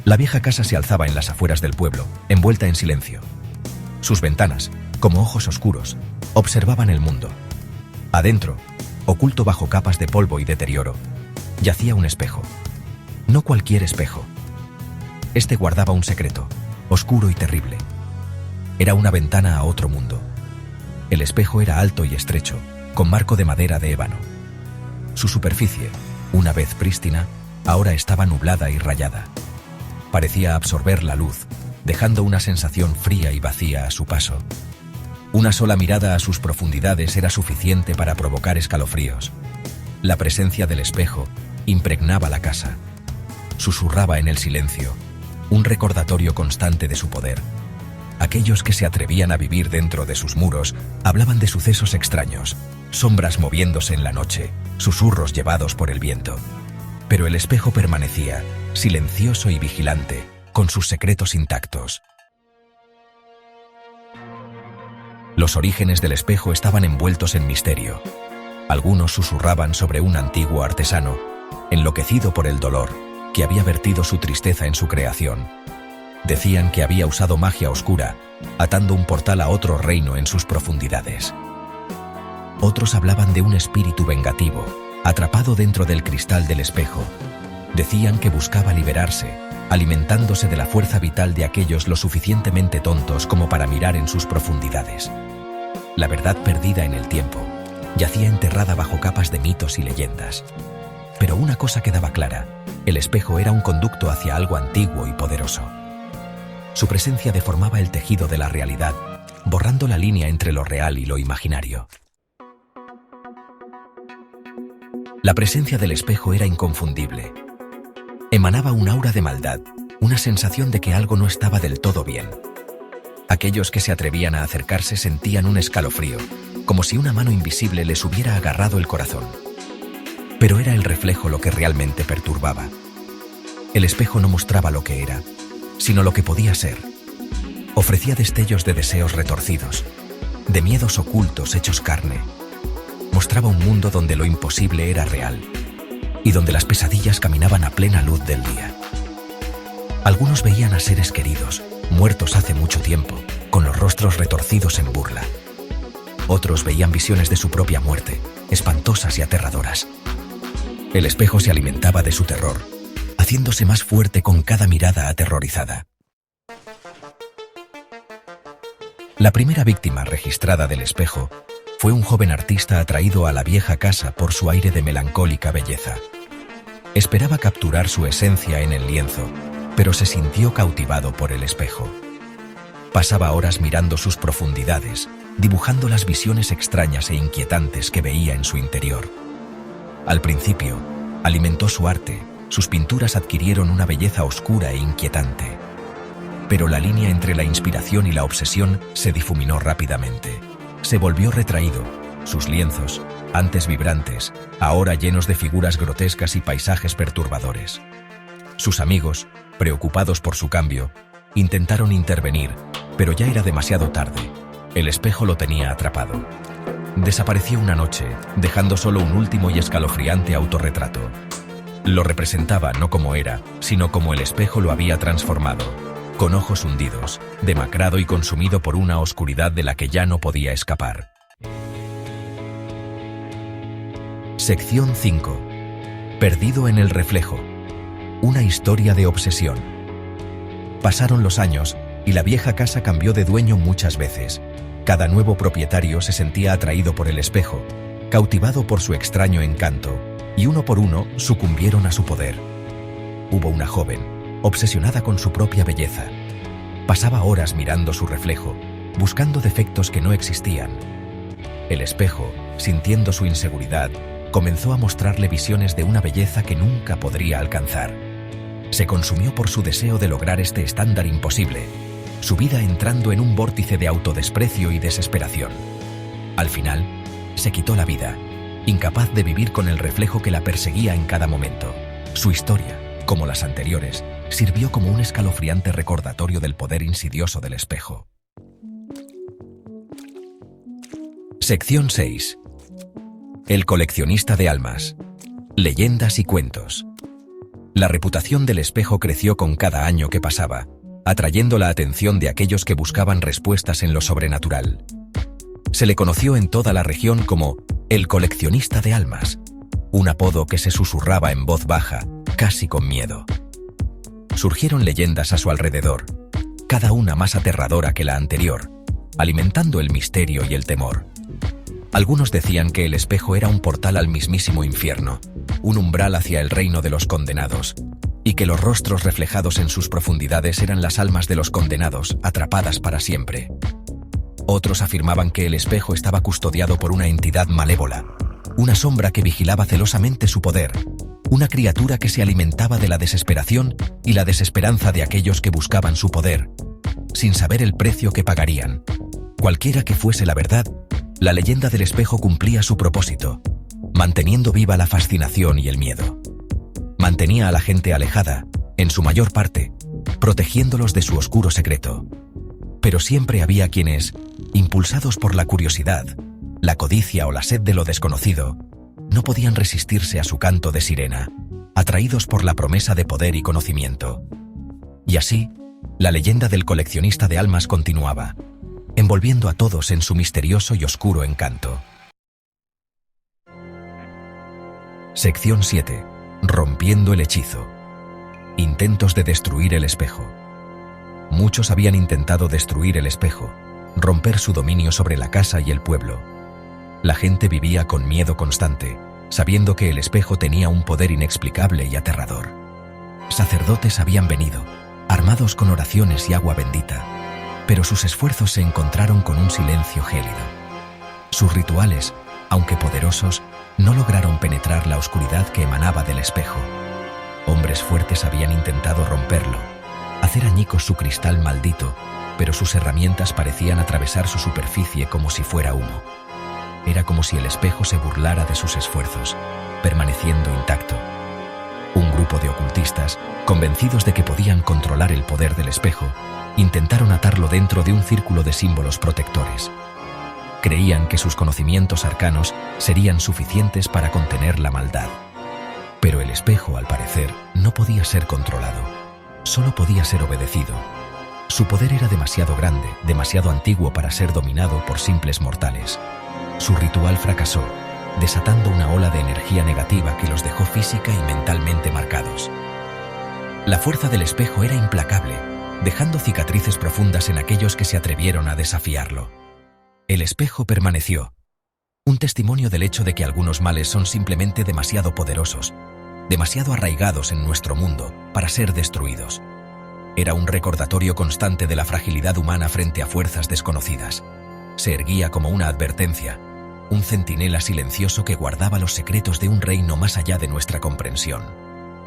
La vieja casa se alzaba en las afueras del pueblo, envuelta en silencio. Sus ventanas, como ojos oscuros, observaban el mundo. Adentro, oculto bajo capas de polvo y deterioro, yacía un espejo. No cualquier espejo. Este guardaba un secreto, oscuro y terrible. Era una ventana a otro mundo. El espejo era alto y estrecho, con marco de madera de ébano. Su superficie, una vez prístina, ahora estaba nublada y rayada. Parecía absorber la luz, dejando una sensación fría y vacía a su paso. Una sola mirada a sus profundidades era suficiente para provocar escalofríos. La presencia del espejo impregnaba la casa. Susurraba en el silencio, un recordatorio constante de su poder. Aquellos que se atrevían a vivir dentro de sus muros hablaban de sucesos extraños, sombras moviéndose en la noche, susurros llevados por el viento. Pero el espejo permanecía, silencioso y vigilante, con sus secretos intactos. Los orígenes del espejo estaban envueltos en misterio. Algunos susurraban sobre un antiguo artesano, enloquecido por el dolor, que había vertido su tristeza en su creación. Decían que había usado magia oscura, atando un portal a otro reino en sus profundidades. Otros hablaban de un espíritu vengativo, atrapado dentro del cristal del espejo. Decían que buscaba liberarse, alimentándose de la fuerza vital de aquellos lo suficientemente tontos como para mirar en sus profundidades. La verdad perdida en el tiempo, yacía enterrada bajo capas de mitos y leyendas. Pero una cosa quedaba clara: el espejo era un conducto hacia algo antiguo y poderoso. Su presencia deformaba el tejido de la realidad, borrando la línea entre lo real y lo imaginario. La presencia del espejo era inconfundible. Emanaba un aura de maldad, una sensación de que algo no estaba del todo bien. Aquellos que se atrevían a acercarse sentían un escalofrío, como si una mano invisible les hubiera agarrado el corazón. Pero era el reflejo lo que realmente perturbaba. El espejo no mostraba lo que era, sino lo que podía ser. Ofrecía destellos de deseos retorcidos, de miedos ocultos hechos carne. Mostraba un mundo donde lo imposible era real y donde las pesadillas caminaban a plena luz del día. Algunos veían a seres queridos, muertos hace mucho tiempo, con los rostros retorcidos en burla. Otros veían visiones de su propia muerte, espantosas y aterradoras. El espejo se alimentaba de su terror, haciéndose más fuerte con cada mirada aterrorizada. La primera víctima registrada del espejo fue un joven artista atraído a la vieja casa por su aire de melancólica belleza. Esperaba capturar su esencia en el lienzo, pero se sintió cautivado por el espejo. Pasaba horas mirando sus profundidades, dibujando las visiones extrañas e inquietantes que veía en su interior. Al principio, alimentó su arte, sus pinturas adquirieron una belleza oscura e inquietante. Pero la línea entre la inspiración y la obsesión se difuminó rápidamente. Se volvió retraído, sus lienzos, antes vibrantes, ahora llenos de figuras grotescas y paisajes perturbadores. Sus amigos, preocupados por su cambio, intentaron intervenir, pero ya era demasiado tarde. El espejo lo tenía atrapado. Desapareció una noche, dejando solo un último y escalofriante autorretrato. Lo representaba no como era, sino como el espejo lo había transformado, con ojos hundidos, demacrado y consumido por una oscuridad de la que ya no podía escapar. Sección 5. Perdido en el reflejo. Una historia de obsesión. Pasaron los años, y la vieja casa cambió de dueño muchas veces. Cada nuevo propietario se sentía atraído por el espejo, cautivado por su extraño encanto, y uno por uno sucumbieron a su poder. Hubo una joven, obsesionada con su propia belleza. Pasaba horas mirando su reflejo, buscando defectos que no existían. El espejo, sintiendo su inseguridad, comenzó a mostrarle visiones de una belleza que nunca podría alcanzar. Se consumió por su deseo de lograr este estándar imposible, su vida entrando en un vórtice de autodesprecio y desesperación. Al final, se quitó la vida, incapaz de vivir con el reflejo que la perseguía en cada momento. Su historia, como las anteriores, sirvió como un escalofriante recordatorio del poder insidioso del espejo. Sección 6. El coleccionista de almas. Leyendas y cuentos. La reputación del espejo creció con cada año que pasaba, atrayendo la atención de aquellos que buscaban respuestas en lo sobrenatural. Se le conoció en toda la región como el coleccionista de almas, un apodo que se susurraba en voz baja, casi con miedo. Surgieron leyendas a su alrededor, cada una más aterradora que la anterior, alimentando el misterio y el temor. Algunos decían que el espejo era un portal al mismísimo infierno, un umbral hacia el reino de los condenados, y que los rostros reflejados en sus profundidades eran las almas de los condenados, atrapadas para siempre. Otros afirmaban que el espejo estaba custodiado por una entidad malévola, una sombra que vigilaba celosamente su poder, una criatura que se alimentaba de la desesperación y la desesperanza de aquellos que buscaban su poder, sin saber el precio que pagarían. Cualquiera que fuese la verdad, la leyenda del espejo cumplía su propósito, manteniendo viva la fascinación y el miedo. Mantenía a la gente alejada, en su mayor parte, protegiéndolos de su oscuro secreto. Pero siempre había quienes, impulsados por la curiosidad, la codicia o la sed de lo desconocido, no podían resistirse a su canto de sirena, atraídos por la promesa de poder y conocimiento. Y así, la leyenda del coleccionista de almas continuaba, envolviendo a todos en su misterioso y oscuro encanto. Sección 7. Rompiendo el hechizo. Intentos de destruir el espejo. Muchos habían intentado destruir el espejo, romper su dominio sobre la casa y el pueblo. La gente vivía con miedo constante, sabiendo que el espejo tenía un poder inexplicable y aterrador. Sacerdotes habían venido, armados con oraciones y agua bendita, pero sus esfuerzos se encontraron con un silencio gélido. Sus rituales, aunque poderosos, no lograron penetrar la oscuridad que emanaba del espejo. Hombres fuertes habían intentado romperlo, hacer añicos su cristal maldito, pero sus herramientas parecían atravesar su superficie como si fuera humo. Era como si el espejo se burlara de sus esfuerzos, permaneciendo intacto. Un grupo de ocultistas, convencidos de que podían controlar el poder del espejo, intentaron atarlo dentro de un círculo de símbolos protectores. Creían que sus conocimientos arcanos serían suficientes para contener la maldad. Pero el espejo, al parecer, no podía ser controlado, solo podía ser obedecido. Su poder era demasiado grande, demasiado antiguo para ser dominado por simples mortales. Su ritual fracasó, desatando una ola de energía negativa que los dejó física y mentalmente marcados. La fuerza del espejo era implacable, dejando cicatrices profundas en aquellos que se atrevieron a desafiarlo. El espejo permaneció, un testimonio del hecho de que algunos males son simplemente demasiado poderosos, demasiado arraigados en nuestro mundo para ser destruidos. Era un recordatorio constante de la fragilidad humana frente a fuerzas desconocidas. Se erguía como una advertencia, un centinela silencioso que guardaba los secretos de un reino más allá de nuestra comprensión,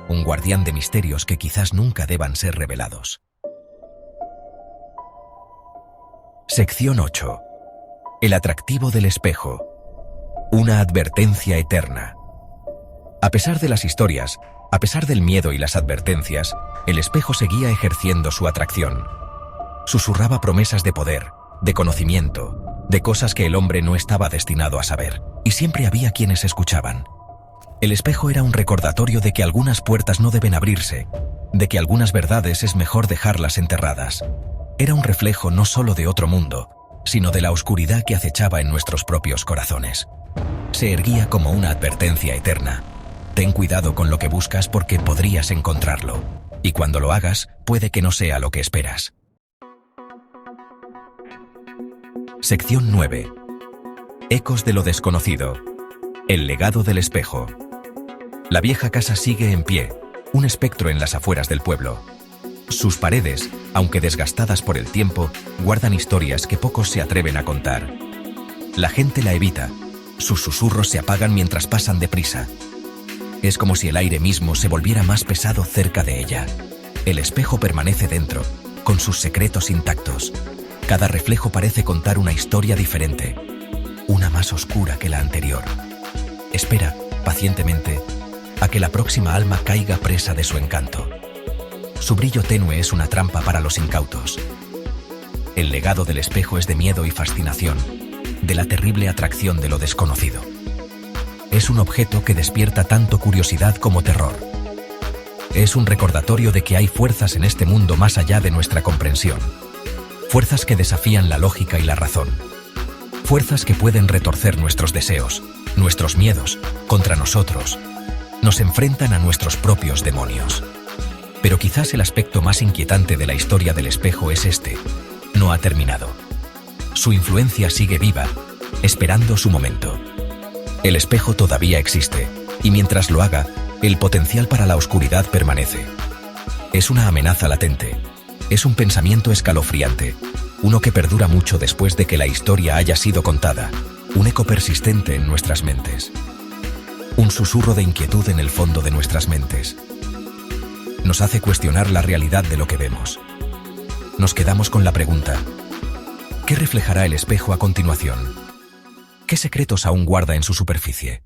un guardián de misterios que quizás nunca deban ser revelados. Sección 8. El atractivo del espejo. Una advertencia eterna. A pesar de las historias, a pesar del miedo y las advertencias, el espejo seguía ejerciendo su atracción. Susurraba promesas de poder, de conocimiento, de cosas que el hombre no estaba destinado a saber, y siempre había quienes escuchaban. El espejo era un recordatorio de que algunas puertas no deben abrirse, de que algunas verdades es mejor dejarlas enterradas. Era un reflejo no solo de otro mundo, sino de la oscuridad que acechaba en nuestros propios corazones. Se erguía como una advertencia eterna. Ten cuidado con lo que buscas porque podrías encontrarlo, y cuando lo hagas, puede que no sea lo que esperas. Sección 9. Ecos de lo desconocido. El legado del espejo. La vieja casa sigue en pie, un espectro en las afueras del pueblo. Sus paredes, aunque desgastadas por el tiempo, guardan historias que pocos se atreven a contar. La gente la evita, sus susurros se apagan mientras pasan deprisa. Es como si el aire mismo se volviera más pesado cerca de ella. El espejo permanece dentro, con sus secretos intactos. Cada reflejo parece contar una historia diferente, una más oscura que la anterior. Espera, pacientemente, a que la próxima alma caiga presa de su encanto. Su brillo tenue es una trampa para los incautos. El legado del espejo es de miedo y fascinación, de la terrible atracción de lo desconocido. Es un objeto que despierta tanto curiosidad como terror. Es un recordatorio de que hay fuerzas en este mundo más allá de nuestra comprensión. Fuerzas que desafían la lógica y la razón. Fuerzas que pueden retorcer nuestros deseos, nuestros miedos, contra nosotros. Nos enfrentan a nuestros propios demonios. Pero quizás el aspecto más inquietante de la historia del espejo es este: no ha terminado. Su influencia sigue viva, esperando su momento. El espejo todavía existe, y mientras lo haga, el potencial para la oscuridad permanece. Es una amenaza latente. Es un pensamiento escalofriante, uno que perdura mucho después de que la historia haya sido contada, un eco persistente en nuestras mentes. Un susurro de inquietud en el fondo de nuestras mentes. Nos hace cuestionar la realidad de lo que vemos. Nos quedamos con la pregunta: ¿qué reflejará el espejo a continuación? ¿Qué secretos aún guarda en su superficie?